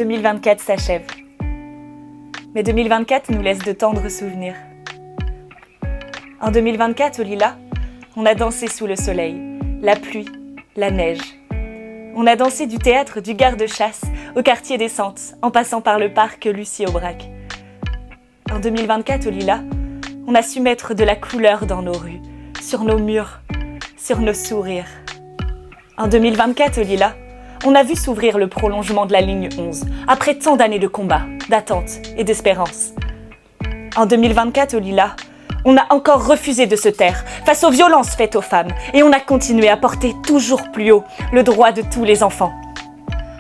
2024 s'achève. Mais 2024 nous laisse de tendres souvenirs. En 2024, au Lilas, on a dansé sous le soleil, la pluie, la neige. On a dansé du théâtre du garde-chasse au quartier des Santes, en passant par le parc Lucie-Aubrac. En 2024, au Lilas, on a su mettre de la couleur dans nos rues, sur nos murs, sur nos sourires. En 2024, au Lilas, on a vu s'ouvrir le prolongement de la ligne 11, après tant d'années de combats, d'attentes et d'espérance. En 2024, au Lilas, on a encore refusé de se taire face aux violences faites aux femmes et on a continué à porter toujours plus haut le droit de tous les enfants.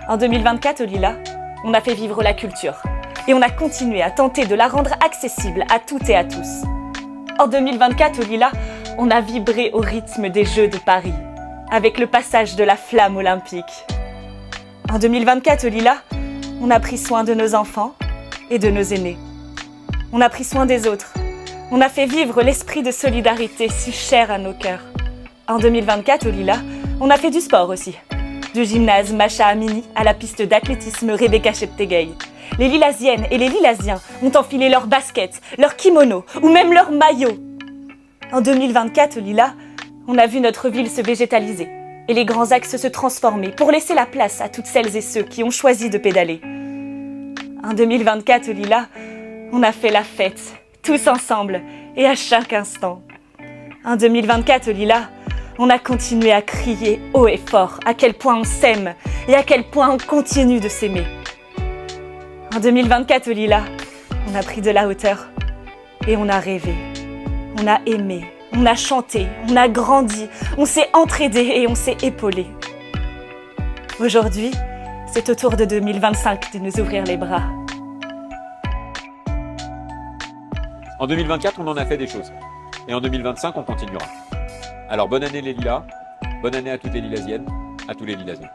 En 2024, au Lilas, on a fait vivre la culture et on a continué à tenter de la rendre accessible à toutes et à tous. En 2024, au Lilas, on a vibré au rythme des Jeux de Paris, avec le passage de la flamme olympique. En 2024, au Lilas, on a pris soin de nos enfants et de nos aînés. On a pris soin des autres. On a fait vivre l'esprit de solidarité si cher à nos cœurs. En 2024, au Lilas, on a fait du sport aussi. Du gymnase Macha Amini à la piste d'athlétisme Rebecca Cheptegei. Les Lilasiennes et les Lilasiens ont enfilé leurs baskets, leurs kimonos ou même leurs maillots. En 2024, au Lilas, on a vu notre ville se végétaliser et les grands axes se transformer pour laisser la place à toutes celles et ceux qui ont choisi de pédaler. En 2024, au Lilas, on a fait la fête, tous ensemble et à chaque instant. En 2024, au Lilas, on a continué à crier haut et fort à quel point on s'aime et à quel point on continue de s'aimer. En 2024, au Lilas, on a pris de la hauteur et on a rêvé, on a aimé, on a chanté, on a grandi, on s'est entraidé et on s'est épaulé. Aujourd'hui, c'est au tour de 2025 de nous ouvrir les bras. En 2024, on en a fait des choses. Et en 2025, on continuera. Alors bonne année les Lilas, bonne année à toutes les Lilasiennes, à tous les Lilasiens.